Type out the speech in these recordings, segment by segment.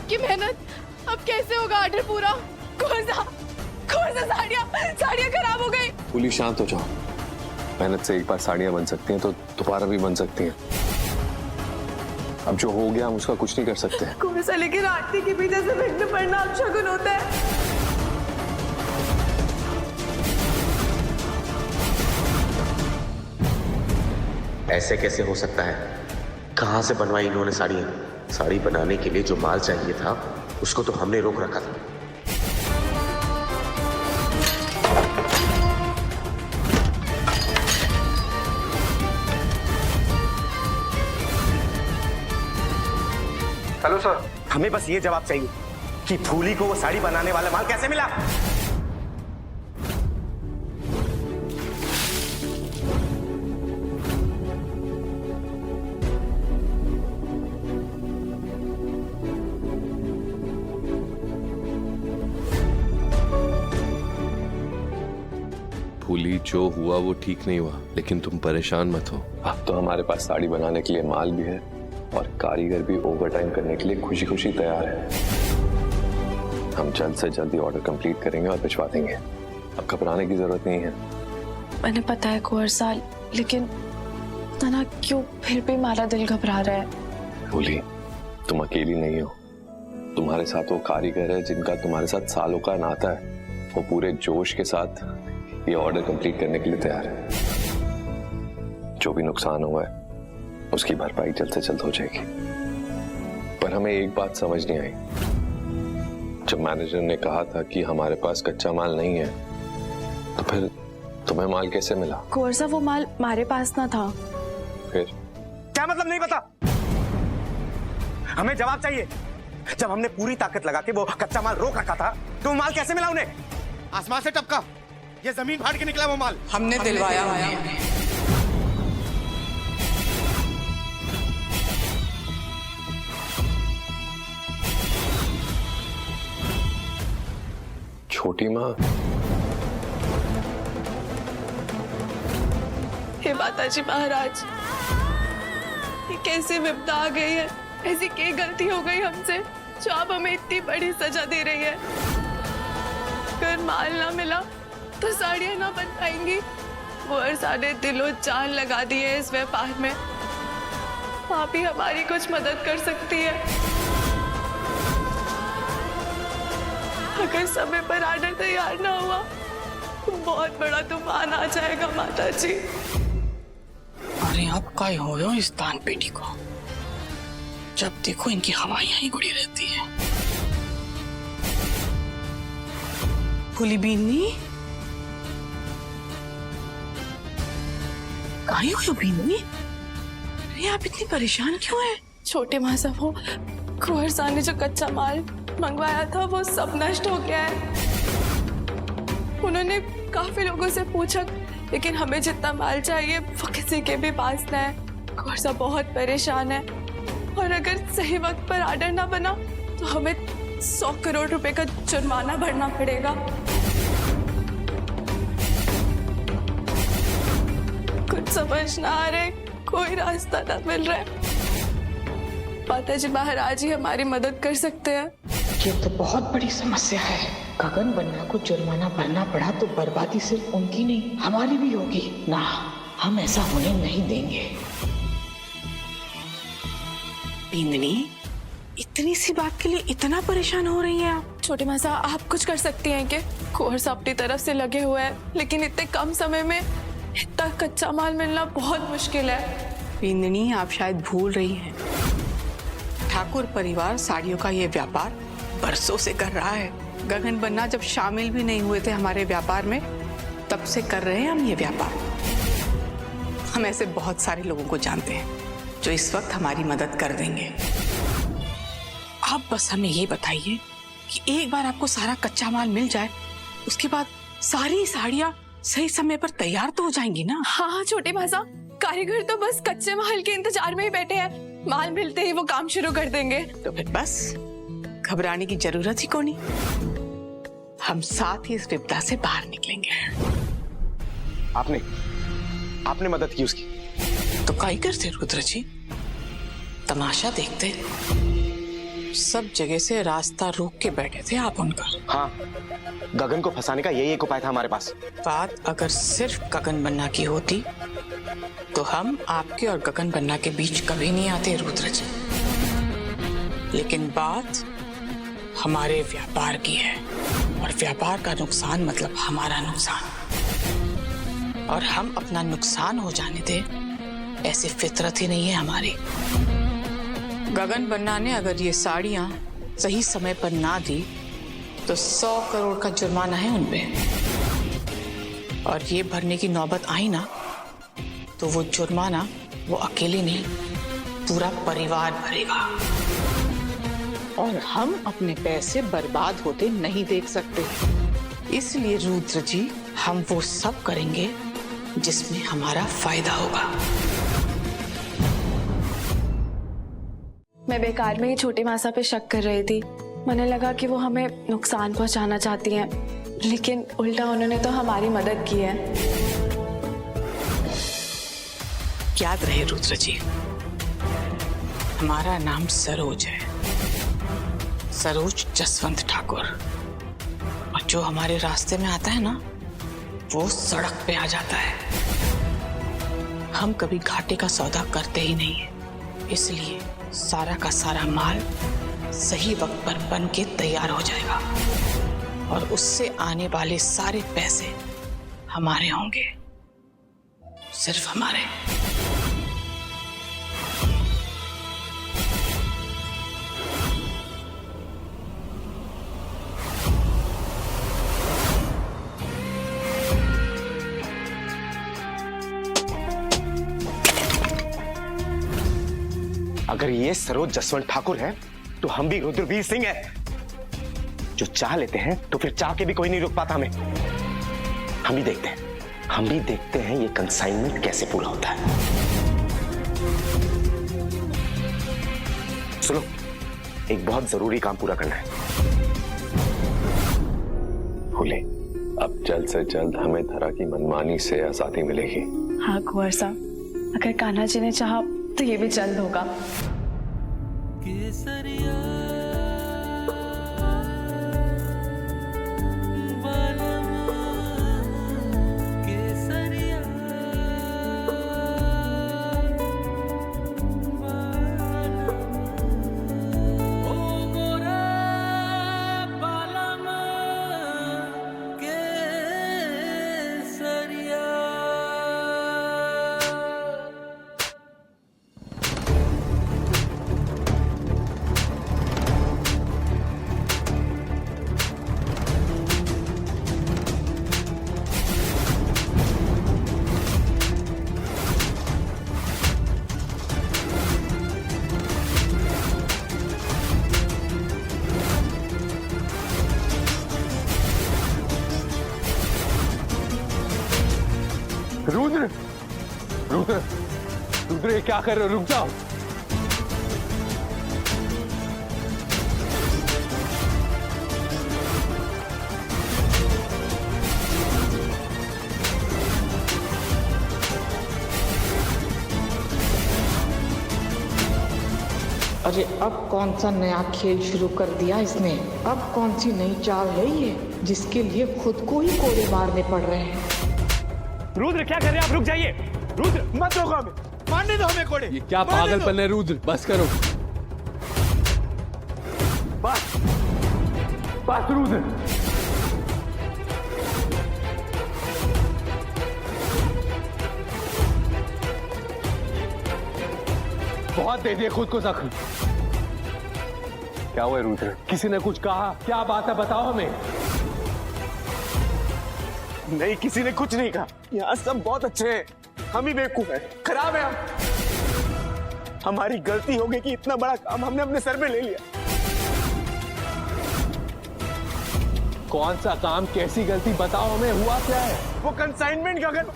आपकी मेहनत अब कैसे होगा ऑर्डर पूरा? कौन सा साड़ियाँ खराब हो गई। फूली शांत हो जाओ। मेहनत से एक बार साड़ियाँ बन सकती हैं तो दोबारा भी बन सकती हैं। अब जो हो गया हम उसका कुछ नहीं कर सकते। कौन सा लेकिन आरती के पीछे से विघ्न पड़ना अपशगुन होता है। ऐसे कैसे हो सकता है? कहां से बनवाई इन्होंने साड़ियां? साड़ी बनाने के लिए जो माल चाहिए था उसको तो हमने रोक रखा था। हेलो सर, हमें बस ये जवाब चाहिए कि फूली को वो साड़ी बनाने वाला माल कैसे मिला? फूली, जो हुआ वो ठीक नहीं हुआ, लेकिन तुम परेशान मत हो। अब तो हमारे पास साड़ी बनाने के लिए माल भी है और कारीगर भी ओवरटाइम करने के लिए खुशी खुशी तैयार है। हम जल्द से जल्द ही ऑर्डर कंप्लीट करेंगे और भिजवा देंगे। अब घबराने की जरूरत नहीं है। मैंने पता है कुंवर साल, लेकिन तना क्यों फिर भी हमारा दिल घबरा रहा है। फूली, तुम अकेली नहीं हो। तुम्हारे साथ वो कारीगर है जिनका तुम्हारे साथ सालों का नाता है। वो पूरे जोश के साथ ये ऑर्डर कंप्लीट करने के लिए तैयार है। जो भी नुकसान हुआ है उसकी भरपाई जल्द से जल्द हो जाएगी। पर हमें एक बात समझ नहीं आई। जब मैनेजर ने कहा था कि हमारे पास कच्चा माल नहीं है, तो फिर तुम्हें माल कैसे मिला? कुंवर साहब, वो माल हमारे पास ना था। फिर क्या मतलब नहीं पता? हमें जवाब चाहिए। जब हमने पूरी ताकत लगा के वो कच्चा माल रोक रखा था तो वो माल कैसे मिला उन्हें? आसमान से टपका, ये जमीन फाड़ के निकला वो माल। हमने दिलवाया उन्हें। छोटी माँ, हे माताजी महाराज, ये कैसी विपदा आ गई है? ऐसी क्या गलती हो गई हमसे जो आप हमें इतनी बड़ी सजा दे रही है? अगर माल ना मिला तो साड़ियाँ ना बन पाएंगी। कुंवर साहब ने दिलो जान लगा दी है इस व्यापार में। आप ही हमारी कुछ मदद कर सकती है। अगर समय पर ऑर्डर तैयार ना हुआ तो बहुत बड़ा तूफान आ जाएगा माता जी। अरे आप काय हो इस दान पेटी को? जब देखो इनकी हवाइयां ही उड़ी रहती है। फूली बीनी, कहीं हो बीनी? अरे आप इतनी परेशान क्यों है? छोटे माँ साहब, वो कुंवर साहब ने जो कच्चा माल मंगवाया था वो सब नष्ट हो गया है। उन्होंने काफी लोगों से पूछा, लेकिन हमें जितना माल चाहिए वो किसी के भी पास न है। कुंवर साहब बहुत परेशान है और अगर सही वक्त पर ऑर्डर ना बना तो हमें 100 करोड़ रुपए का जुर्माना भरना पड़ेगा। कुछ समझ ना आ रहा, कोई रास्ता ना मिल रहा है। माताजी महाराज ही हमारी मदद कर सकते हैं। ये तो बहुत बड़ी समस्या है। गगन बन्ना को जुर्माना भरना पड़ा तो बर्बादी सिर्फ उनकी नहीं हमारी भी होगी ना। हम ऐसा होने नहीं देंगे। बिंदनी, इतनी सी बात के लिए इतना परेशान हो रही हैं आप? छोटे माँ साहब, आप कुछ कर सकती हैं क्या? कुंवर साहब अपनी तरफ से लगे हुए हैं, लेकिन इतने कम समय में इतना कच्चा माल मिलना बहुत मुश्किल है। बिंदनी, आप शायद भूल रही हैं। ठाकुर परिवार साड़ियों का ये व्यापार बरसों से कर रहा है। गगन बन्ना जब शामिल भी नहीं हुए थे हमारे व्यापार में, तब से कर रहे हैं हम ये व्यापार। हम ऐसे बहुत सारे लोगों को जानते हैं जो इस वक्त हमारी मदद कर देंगे। आप बस हमें ये बताइए कि एक बार आपको सारा कच्चा माल मिल जाए, उसके बाद सारी साड़ियाँ सही समय पर तैयार तो हो जाएंगी ना? हाँ छोटे माँ साहब, कारीगर तो बस कच्चे माल के इंतजार में ही बैठे हैं। माल मिलते ही वो काम शुरू कर देंगे। तो फिर बस घबराने की जरूरत ही कोनी। हम साथ ही इस विपदा से बाहर निकलेंगे। आपने मदद की उसकी। तो काई करते रुद्र जी, तमाशा देखते। सब जगह से रास्ता रोक के बैठे थे आप उनका। हाँ, गगन को फंसाने का यही एक उपाय था हमारे पास। बात अगर सिर्फ गगन बन्ना की होती तो हम आपके और गगन बन्ना के बीच कभी नहीं आते रुद्र जी। लेकिन बात हमारे व्यापार की है, और व्यापार का नुकसान मतलब हमारा नुकसान, और हम अपना नुकसान हो जाने दें ऐसी फितरत ही नहीं है हमारी। गगन बन्ना ने अगर ये साड़ियां सही समय पर ना दी तो 100 करोड़ का जुर्माना है उनपे, और ये भरने की नौबत आई ना तो वो जुर्माना वो अकेले नहीं पूरा परिवार भरेगा, और हम अपने पैसे बर्बाद होते नहीं देख सकते। इसलिए रुद्र जी हम वो सब करेंगे जिसमें हमारा फायदा होगा। मैं बेकार में ही छोटी मासा पे शक कर रही थी। मैंने लगा कि वो हमें नुकसान पहुंचाना चाहती हैं, लेकिन उल्टा उन्होंने तो हमारी मदद की है। याद रहे रुद्र जी, हमारा नाम सरोज है, सरोज जसवंत ठाकुर, और जो हमारे रास्ते में आता है ना वो सड़क पे आ जाता है। हम कभी घाटे का सौदा करते ही नहीं है, इसलिए सारा का सारा माल सही वक्त पर बन के तैयार हो जाएगा, और उससे आने वाले सारे पैसे हमारे होंगे, सिर्फ हमारे। अगर ये सरोज जसवंत ठाकुर है तो हम भी रुद्रवीर सिंह है। जो चाह लेते हैं तो फिर चाह के भी कोई नहीं रोक पाता हमें। हम भी देखते हैं ये कंसाइनमेंट कैसे पूरा होता है। सुनो, एक बहुत जरूरी काम पूरा करना है। फूले, अब जल्द से जल्द हमें धरा की मनमानी से आजादी मिलेगी। हाँ कुंवर साहब, अगर कान्हा जी ने चाहा तो ये भी जल्द होगा। रुद्र, रुद्र, रुद्र, ये क्या कर रहे हो? रुक जाओ। अरे अब कौन सा नया खेल शुरू कर दिया इसने? अब कौन सी नई चाल है ये जिसके लिए खुद को ही कोड़े मारने पड़ रहे हैं? रुद्र, क्या कर रहे हैं आप? रुक जाइए। रुद्र, मत रोको हमें, मारने दो हमें कोड़े। ये क्या पागलपन है रुद्र, बस करो। बस रुद्र। बहुत दे दिए खुद को जख्म। क्या हुआ रुद्र? किसी ने कुछ कहा? क्या बात है, बताओ हमें। नहीं, किसी ने कुछ नहीं कहा। यहाँ सब बहुत अच्छे हैं, हम ही बेवकूफ हैं, खराब है हम। हमारी गलती हो गई कि इतना बड़ा काम हमने अपने सर में ले लिया। कौन सा काम, कैसी गलती, बताओ हमें, हुआ क्या है? वो कंसाइनमेंट गगन,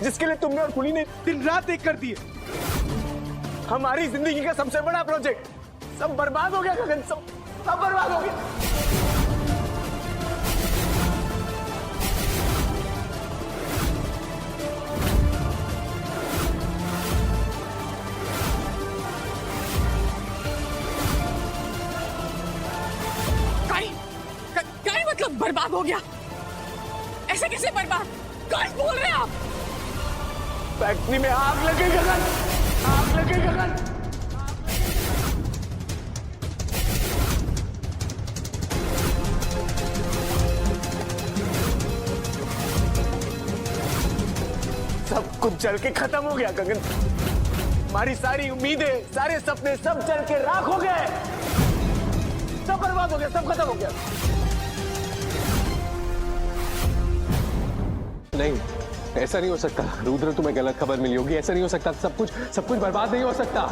जिसके लिए तुमने और पुनी ने दिन रात एक कर दिए। हमारी जिंदगी का सबसे बड़ा प्रोजेक्ट सब बर्बाद हो गया गगन, सब बर्बाद हो गया। हो गया। ऐसे कैसे बर्बाद? कौन बोल रहे हैं आप? फैक्ट्री में आग लगे गगन, आग लगे गगन। सब कुछ जल के खत्म हो गया गगन। हमारी सारी उम्मीदें, सारे सपने सब जल के राख हो गए। सब बर्बाद हो गया, सब खत्म हो गया। नहीं, ऐसा नहीं हो सकता। रुद्र, तुम्हें गलत खबर मिली होगी। ऐसा नहीं हो सकता। सब कुछ बर्बाद नहीं हो सकता।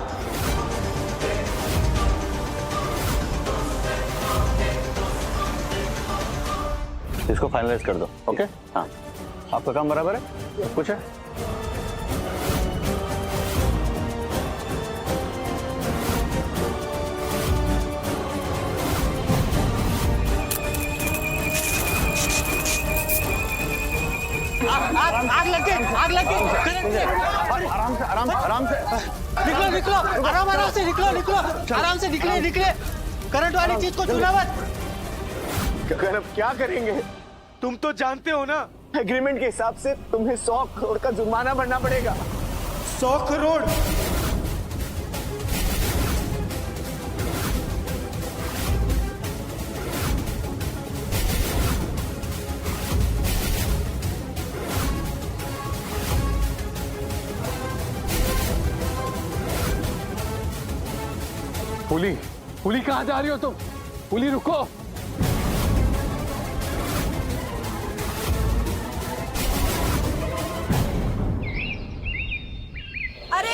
इसको फाइनलाइज कर दो। ओके, हाँ, आपका काम बराबर है। कुछ है? आग लग गई, आग लग गई। आराम से निकलो निकलो, आराम से निकलो, आराम से निकले। करंट वाली चीज को छूना मत। गगन, अब क्या करेंगे? तुम तो जानते हो ना, एग्रीमेंट के हिसाब से तुम्हें 100 करोड़ का जुर्माना भरना पड़ेगा। 100 करोड़। पुली कहाँ जा रही हो तुम? पुली रुको। अरे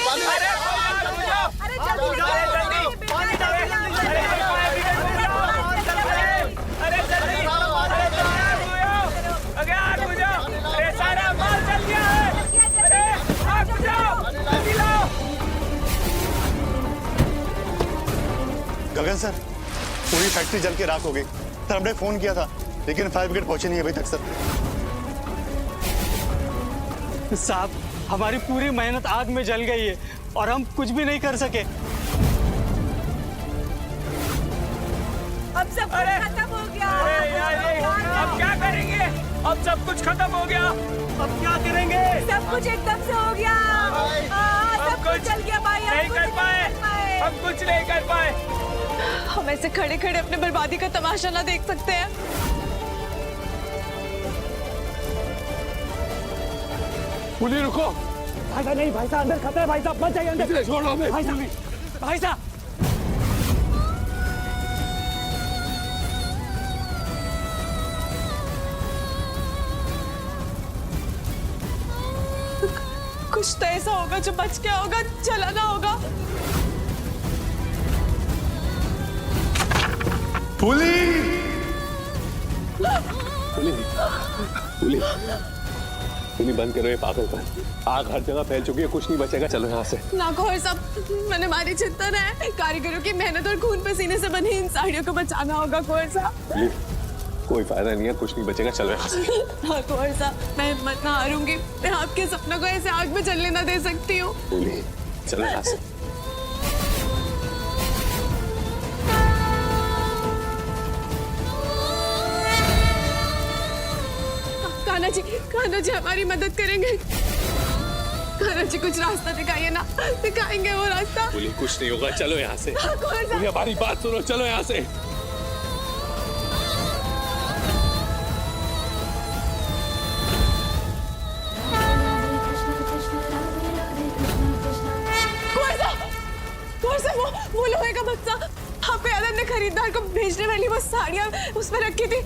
गगन सर, पूरी फैक्ट्री जल के राख हो गई। सर, हमने फोन किया था लेकिन फायर ब्रिगेड पहुंचे नहीं अभी तक। सर साहब, हमारी पूरी मेहनत आग में जल गई है और हम कुछ भी नहीं कर सके। अब सब कुछ खत्म हो गया। अब क्या करेंगे? अब सब कुछ खत्म हो गया। अब क्या करेंगे? सब कुछ एकदम से हो गया। सब कुछ चल गया भाई। नहीं कर पाए, हम कुछ नहीं कर पाए। हम ऐसे खड़े खड़े अपने बर्बादी का तमाशा ना देख सकते हैं। पुली रुको। भाई साहब नहीं, भाई साहब अंदर खतरा है। भाई साहब मत जाइए अंदर। छोड़ो हमें। भाई साहब, भाई साहब। कुछ तो ऐसा होगा जो बच गया होगा, जलाना होगा। पुली बंद करो ये पागलपन। आग हर जगह फैल चुकी है, कुछ नहीं बचेगा। चलो यहाँ से। ना खोर साहब, मैंने हमारी चिंता है। कारीगरों की मेहनत और खून पसीने से बनी इन साड़ियों को बचाना होगा खोर साहब। कोई फायदा नहीं है, कुछ नहीं बचेगा। चलो यहाँ से। हाँ खोर साहब, मैं हिम्मत ना हारूंगी। मैं आपके सपनों को ऐसे आग में जलने ना दे सकती हूँ। चलो यहाँ से। कान्हा जी हमारी मदद करेंगे। कान्हा जी कुछ रास्ता दिखाइए ना। दिखाएंगे वो रास्ता। कुछ नहीं होगा, चलो यहाँ से। हाँ, हमारी बात सुनो, चलो यहाँ से। वो लोहे का बक्सा आपको याद है, खरीदार को भेजने वाली वो साड़ियाँ उसमें रखी थी।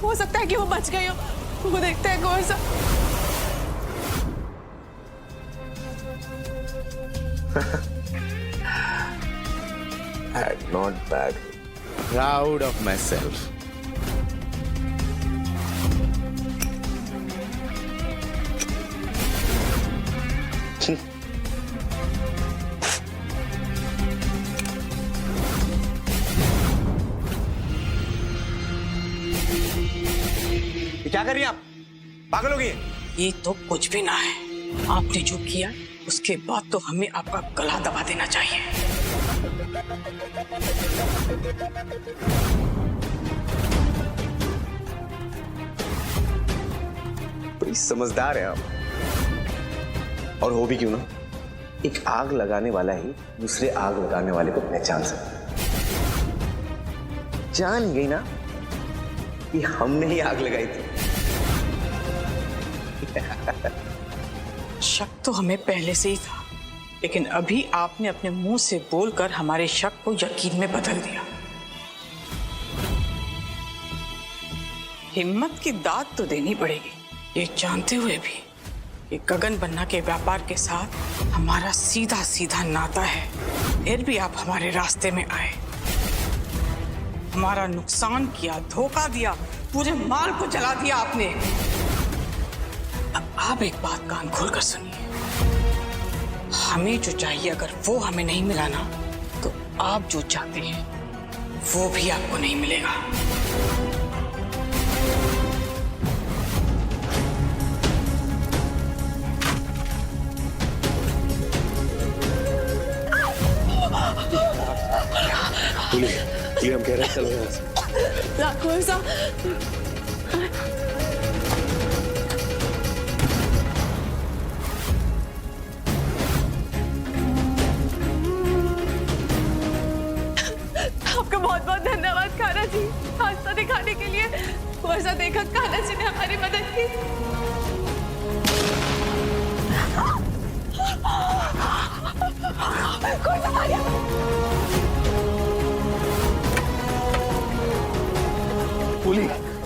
हो सकता है कि वो बच गई हो। वो देखते हैं कौन सा। Not bad. Proud of myself. क्या कर रही हैं आप? पागल हो गई हैं? ये तो कुछ भी ना है। आपने जो किया उसके बाद तो हमें आपका गला दबा देना चाहिए। समझदार है आप। और हो भी क्यों ना, एक आग लगाने वाला ही दूसरे आग लगाने वाले को पहचान सकता है। जान गई ना कि हमने ही आग लगाई थी। शक तो हमें पहले से ही था, लेकिन अभी आपने अपने मुंह से बोलकर हमारे शक को यकीन में बदल दिया। हिम्मत की दाद तो देनी पड़ेगी, ये जानते हुए भी कि गगन बन्ना के व्यापार के साथ हमारा सीधा सीधा नाता है, फिर भी आप हमारे रास्ते में आए, हमारा नुकसान किया, धोखा दिया, पूरे माल को जला दिया आपने। अब आप एक बात कान खोलकर सुनिए, हमें जो चाहिए अगर वो हमें नहीं मिला ना, तो आप जो चाहते हैं वो भी आपको नहीं मिलेगा। ये हम कह रहे हैं चलो यहाँ से। कोर्सा, आपका बहुत बहुत धन्यवाद कान्हा जी, रास्ता दिखाने के लिए। कोर्सा देखा, कान्हा जी ने हमारी मदद की। कोर्सा आ गया।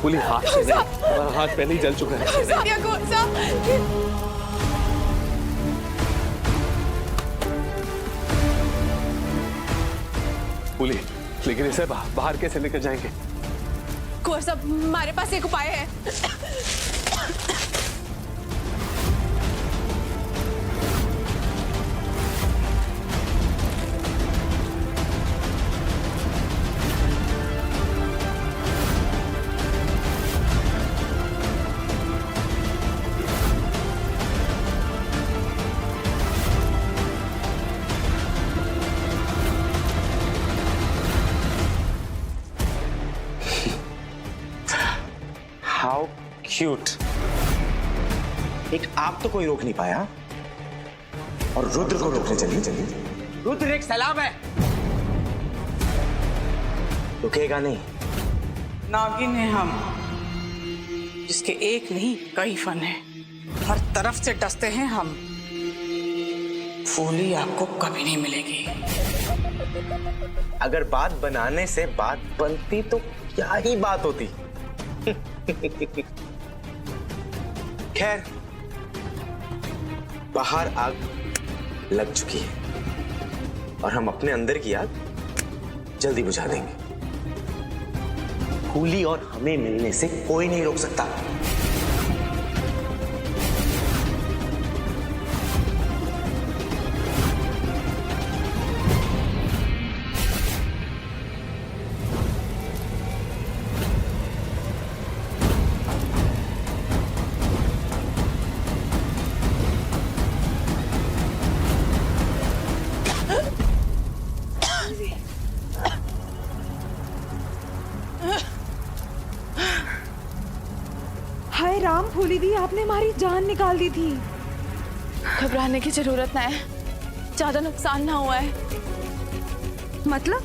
पुली हाथ से नहीं, हमारा हाथ पहले ही जल चुका है। पुली, लेकिन इसे बाहर कैसे लेकर जाएंगे? कोर्सा, हमारे पास एक उपाय है। How cute. एक आग तो कोई रोक नहीं पाया और रुद्र को रोकने चली। रुद्र एक सैलाब है, रुकेगा नहीं। नागिन है हम, जिसके एक नहीं कई फन है, हर तरफ से डसते हैं हम। फूली आपको कभी नहीं मिलेगी। अगर बात बनाने से बात बनती तो क्या ही बात होती। खैर, बाहर आग लग चुकी है और हम अपने अंदर की आग जल्दी बुझा देंगे। फूली और हमें मिलने से कोई नहीं रोक सकता। हाय राम, फूली दी, आपने हमारी जान निकाल दी थी। घबराने की जरूरत ना है, ज्यादा नुकसान ना हुआ है। मतलब?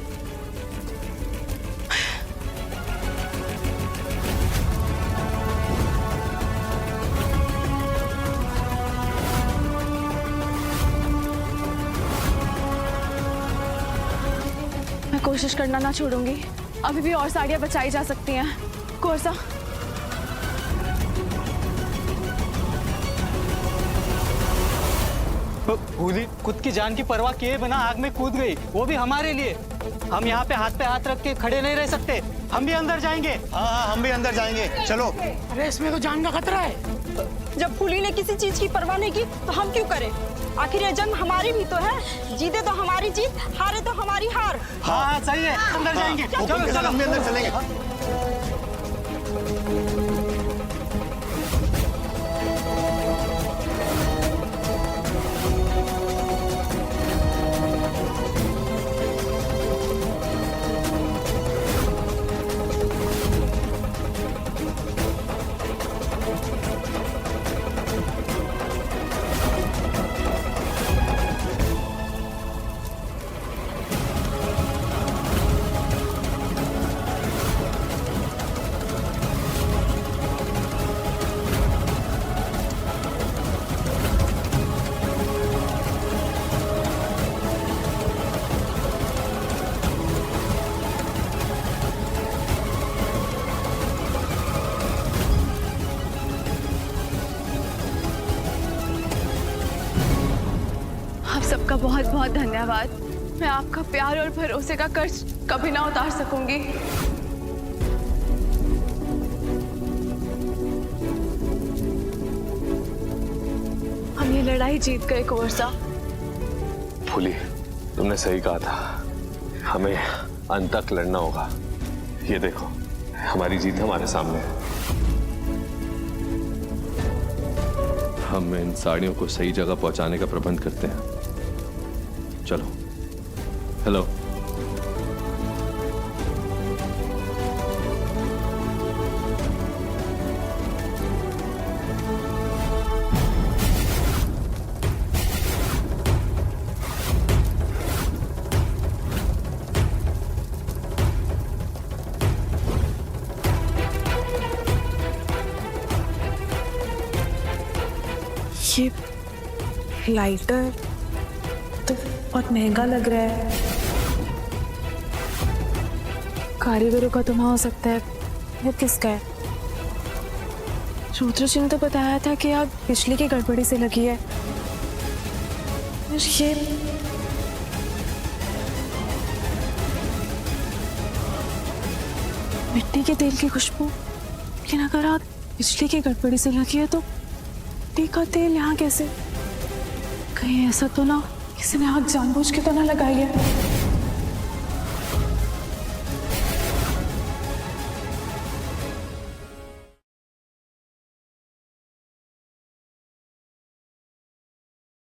मैं कोशिश करना ना छोड़ूंगी, अभी भी और साड़ियां बचाई जा सकती हैं। कोर्सा, फूली खुद की जान की परवाह किए बिना आग में कूद गई, वो भी हमारे लिए। हम यहाँ पे हाथ रख के खड़े नहीं रह सकते, हम भी अंदर जाएंगे। हाँ, हम भी अंदर जाएंगे, चलो। अरे इसमें तो जान का खतरा है। जब फूली ने किसी चीज की परवाह नहीं की तो हम क्यों करें? आखिर ये जंग हमारी भी तो है, जीते तो हमारी जीत, हारे तो हमारी हार। हाँ सही है, अंदर जाएंगे। चलो, हम भी अंदर चलेंगे। आपका बहुत बहुत धन्यवाद। मैं आपका प्यार और भरोसे का कर्ज कभी ना उतार सकूंगी। हम ये लड़ाई जीत गए कुंवर साहब। फूली, तुमने सही कहा था, हमें अंत तक लड़ना होगा। ये देखो, हमारी जीत हमारे सामने है। हम इन साड़ियों को सही जगह पहुंचाने का प्रबंध करते हैं। चलो। हेलो। ये लाइटर तो बहुत महंगा लग रहा है। कारीगरों का तो ना हो सकता है, वो किसका है? रुद्र जी ने तो बताया था कि आग बिजली की गड़बड़ी से लगी है। ये मिट्टी के तेल की खुशबू, लेकिन अगर आग बिजली की गड़बड़ी से लगी है तो मिट्टी का तेल यहाँ कैसे? कहीं ऐसा तो ना किसी ने आग जानबूझ के तो ना लगाई है?